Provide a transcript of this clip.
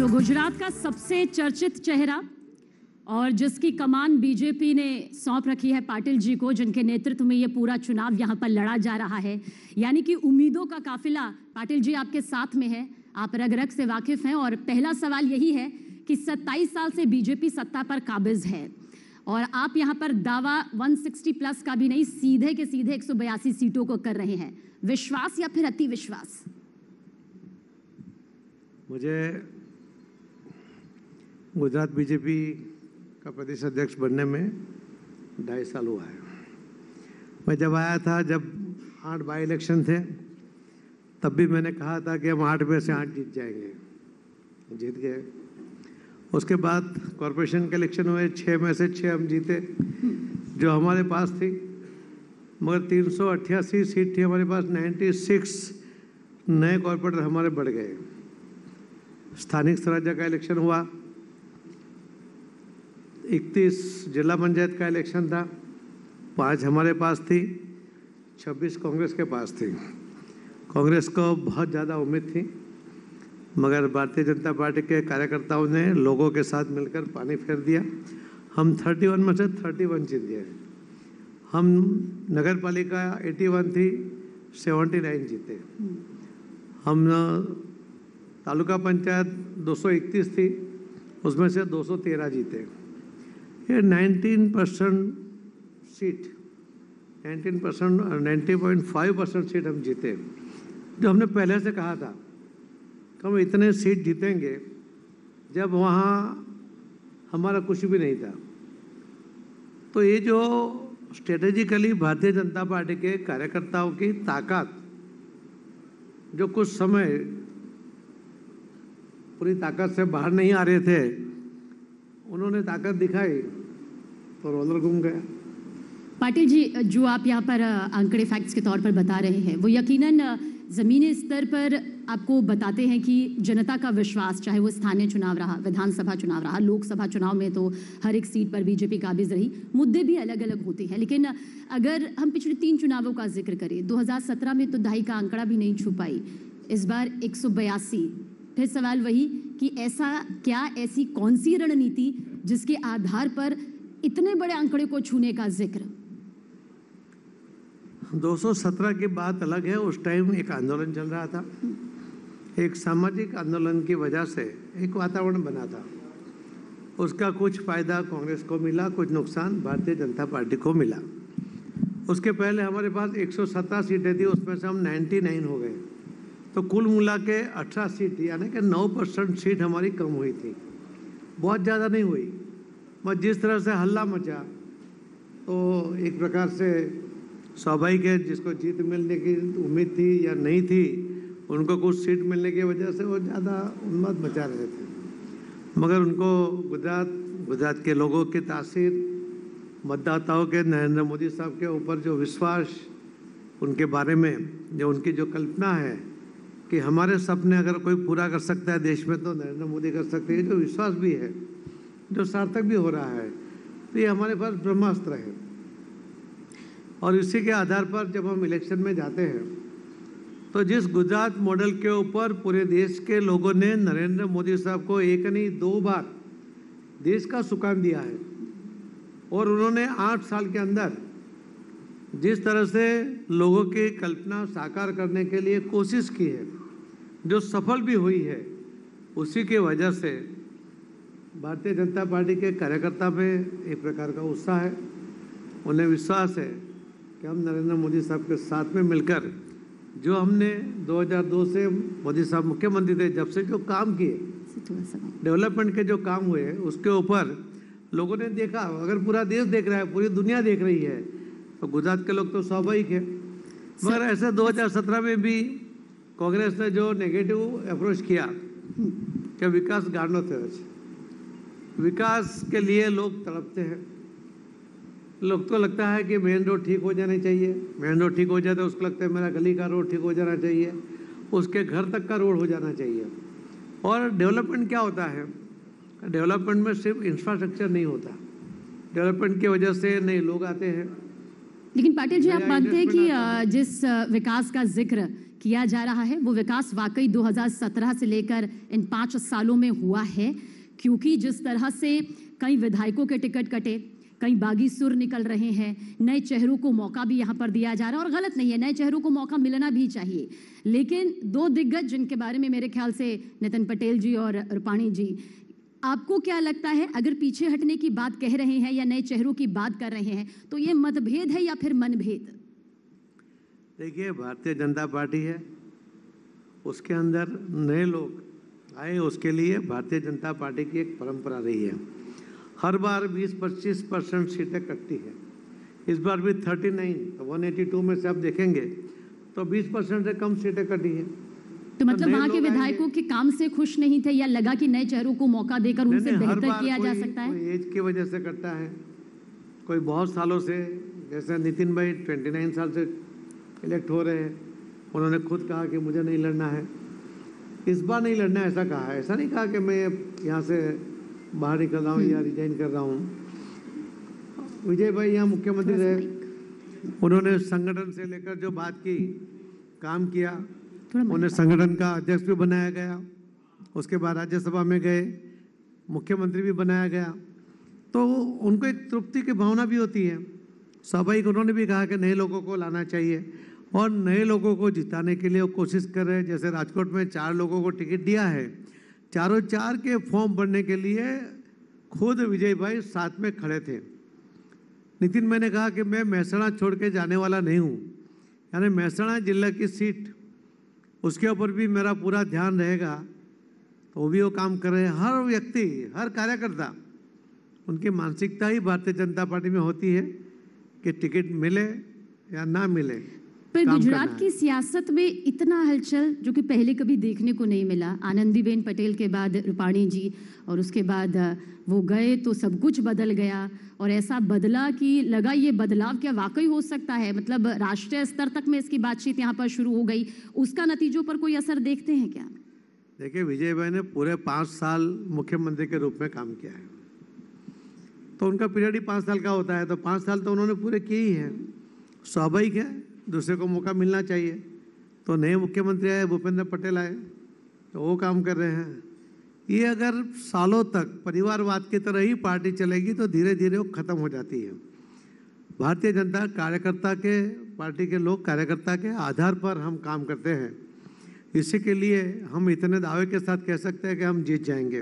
गुजरात का सबसे चर्चित चेहरा और जिसकी कमान बीजेपी ने सौंप रखी है पाटिल जी को, जिनके नेतृत्व में ये पूरा चुनाव यहाँ पर लड़ा जा रहा है, यानी कि उम्मीदों का काफिला पाटिल जी आपके साथ में है। आप रग रग से वाकिफ हैं और पहला सवाल यही है कि 27 साल से बीजेपी सत्ता पर काबिज है और आप यहाँ पर दावा 160 प्लस का भी नहीं, सीधे के सीधे 182 सीटों को कर रहे हैं। विश्वास या फिर अति विश्वास? मुझे गुजरात बीजेपी का प्रदेश अध्यक्ष बनने में 2.5 साल हुआ है। मैं जब आया था, जब 8 बाई इलेक्शन थे, तब भी मैंने कहा था कि हम 8 में से 8 जीत जाएंगे। जीत गए। उसके बाद कॉरपोरेशन के इलेक्शन हुए, 6 में से 6 हम जीते जो हमारे पास थी, मगर 388 सीट थी हमारे पास, 96 नए कॉरपोरेटर हमारे बढ़ गए। स्थानिक स्वराज्य का इलेक्शन हुआ, 31 जिला पंचायत का इलेक्शन था, 5 हमारे पास थी, 26 कांग्रेस के पास थी। कांग्रेस को बहुत ज़्यादा उम्मीद थी, मगर भारतीय जनता पार्टी के कार्यकर्ताओं ने लोगों के साथ मिलकर पानी फेर दिया। हम 31 में से 31 जीत गए। हम नगर पालिका 81 थी, 79 जीते। हम तालुका पंचायत 231 थी, उसमें से 213 जीते। ये 19% सीट, 19% और 90.5% सीट हम जीते। जो हमने पहले से कहा था कि हम इतने सीट जीतेंगे, जब वहाँ हमारा कुछ भी नहीं था। तो ये जो स्ट्रेटेजिकली भारतीय जनता पार्टी के कार्यकर्ताओं की ताकत, जो कुछ समय पूरी ताकत से बाहर नहीं आ रहे थे, उन्होंने ताकत दिखाई तो रोलर घूम गया। पाटिल जी, जो आप यहाँ पर आंकड़े फैक्ट्स के तौर पर बता रहे हैं, वो यकीनन ज़मीनी स्तर पर आपको बताते हैं कि जनता का विश्वास, चाहे वो स्थानीय चुनाव रहा, विधानसभा चुनाव रहा, लोकसभा चुनाव में तो हर एक सीट पर बीजेपी काबिज रही। मुद्दे भी अलग अलग होते हैं, लेकिन अगर हम पिछले 3 चुनावों का जिक्र करें, 2017 में तो 2.5 का आंकड़ा भी नहीं छू पाई, इस बार 182। फिर सवाल वही कि ऐसी कौन सी रणनीति जिसके आधार पर इतने बड़े आंकड़े को छूने का जिक्र? 217 की बात अलग है। उस टाइम एक आंदोलन चल रहा था, एक सामाजिक आंदोलन की वजह से एक वातावरण बना था। उसका कुछ फायदा कांग्रेस को मिला, कुछ नुकसान भारतीय जनता पार्टी को मिला। उसके पहले हमारे पास 117 सीटें थी, उसमें से हम 99 हो गए। तो कुल मिला के 18 सीट, यानी कि 9% सीट हमारी कम हुई थी। बहुत ज़्यादा नहीं हुई, मगर जिस तरह से हल्ला मचा, तो एक प्रकार से स्वाभाविक है, जिसको जीत मिलने की उम्मीद थी या नहीं थी, उनको कुछ सीट मिलने की वजह से वो ज़्यादा उन्माद मचा रहे थे। मगर उनको गुजरात के लोगों की तासीर, मतदाताओं के नरेंद्र मोदी साहब के ऊपर जो विश्वास, उनके बारे में जो उनकी जो कल्पना है कि हमारे सपने अगर कोई पूरा कर सकता है देश में, तो नरेंद्र मोदी कर सकते हैं, जो विश्वास भी है, जो सार्थक भी हो रहा है, तो ये हमारे पास ब्रह्मास्त्र है। और इसी के आधार पर जब हम इलेक्शन में जाते हैं, तो जिस गुजरात मॉडल के ऊपर पूरे देश के लोगों ने नरेंद्र मोदी साहब को 1 नहीं 2 बार देश का सुकान दिया है, और उन्होंने 8 साल के अंदर जिस तरह से लोगों की कल्पना साकार करने के लिए कोशिश की है, जो सफल भी हुई है, उसी की वजह से भारतीय जनता पार्टी के कार्यकर्ता में एक प्रकार का उत्साह है। उन्हें विश्वास है कि हम नरेंद्र मोदी साहब के साथ में मिलकर, जो हमने 2002 से मोदी साहब मुख्यमंत्री थे, जब से जो काम किए, डेवलपमेंट के जो काम हुए, उसके ऊपर लोगों ने देखा। अगर पूरा देश देख रहा है, पूरी दुनिया देख रही है, तो गुजरात के लोग तो स्वाभाविक है। मगर ऐसे 2017 में भी कांग्रेस ने जो नेगेटिव अप्रोच किया कि विकास गाड़नो थे, विकास के लिए लोग तड़पते हैं। लोग को लगता है कि मेन रोड ठीक हो जानी चाहिए, मेन रोड ठीक हो जाए तो उसको लगता है मेरा गली का रोड ठीक हो जाना चाहिए, उसके घर तक का रोड हो जाना चाहिए। और डेवलपमेंट क्या होता है? डेवलपमेंट में सिर्फ इंफ्रास्ट्रक्चर नहीं होता, डेवलपमेंट की वजह से नए लोग आते हैं। लेकिन पाटिल जी, आप मानते हैं कि जिस विकास का जिक्र किया जा रहा है वो विकास वाकई 2017 से लेकर इन 5 सालों में हुआ है, क्योंकि जिस तरह से कई विधायकों के टिकट कटे, कई बागी सुर निकल रहे हैं, नए चेहरों को मौका भी यहाँ पर दिया जा रहा है और गलत नहीं है, नए चेहरों को मौका मिलना भी चाहिए। लेकिन 2 दिग्गज जिनके बारे में मेरे ख्याल से नितिन पटेल जी और रूपाणी जी, आपको क्या लगता है, अगर पीछे हटने की बात कह रहे हैं या नए चेहरों की बात कर रहे हैं तो ये मतभेद है या फिर मनभेद? देखिए, भारतीय जनता पार्टी है, उसके अंदर नए लोग आए, उसके लिए भारतीय जनता पार्टी की एक परंपरा रही है। हर बार 20-25% सीटें कटती है। इस बार भी 39 182 में से आप देखेंगे तो 20% से कम सीटें कटी है। तो मतलब वहाँ के विधायकों के काम से खुश नहीं थे या लगा कि नए चेहरों को मौका देकर उनसे बेहतर किया जा सकता है? कोई एज की वजह से कटता है, कोई बहुत सालों से, जैसे नितिन भाई 29 साल से इलेक्ट हो रहे हैं, उन्होंने खुद कहा कि मुझे नहीं लड़ना है, इस बार नहीं लड़ना है, ऐसा कहा है। ऐसा नहीं कहा कि मैं यहाँ से बाहर निकल रहा हूँ या रिजाइन कर रहा हूँ। विजय भाई यहाँ मुख्यमंत्री रहे, उन्होंने संगठन से लेकर जो बात की, काम किया, उन्हें संगठन का अध्यक्ष भी बनाया गया, उसके बाद राज्यसभा में गए, मुख्यमंत्री भी बनाया गया, तो उनको एक तृप्ति की भावना भी होती है। स्वाभाविक उन्होंने भी कहा कि नए लोगों को लाना चाहिए और नए लोगों को जिताने के लिए वो कोशिश कर रहे हैं। जैसे राजकोट में 4 लोगों को टिकट दिया है, चारों 4 के फॉर्म भरने के लिए खुद विजय भाई साथ में खड़े थे। नितिन, मैंने कहा कि मैं महसाणा छोड़ के जाने वाला नहीं हूँ, यानी महसाणा जिला की सीट, उसके ऊपर भी मेरा पूरा ध्यान रहेगा, तो वो भी वो काम कर रहे हैं। हर व्यक्ति, हर कार्यकर्ता, उनकी मानसिकता ही भारतीय जनता पार्टी में होती है कि टिकट मिले या ना मिले। पर गुजरात की सियासत में इतना हलचल जो कि पहले कभी देखने को नहीं मिला। आनंदीबेन पटेल के बाद रूपाणी जी और उसके बाद वो गए तो सब कुछ बदल गया और ऐसा बदला कि लगा ये बदलाव क्या वाकई हो सकता है, मतलब राष्ट्रीय स्तर तक में इसकी बातचीत यहाँ पर शुरू हो गई। उसका नतीजों पर कोई असर देखते हैं क्या? देखिए, विजय भाई ने पूरे 5 साल मुख्यमंत्री के रूप में काम किया है, तो उनका पीरियड ही 5 साल का होता है, तो 5 साल तो उन्होंने पूरे किए ही हैं। स्वाभाविक है, दूसरे को मौका मिलना चाहिए। तो नए मुख्यमंत्री आए, भूपेंद्र पटेल आए, तो वो काम कर रहे हैं। ये अगर सालों तक परिवारवाद की तरह ही पार्टी चलेगी तो धीरे धीरे वो खत्म हो जाती है। भारतीय जनता कार्यकर्ता के, पार्टी के लोग कार्यकर्ता के आधार पर हम काम करते हैं। इसी के लिए हम इतने दावे के साथ कह सकते हैं कि हम जीत जाएंगे।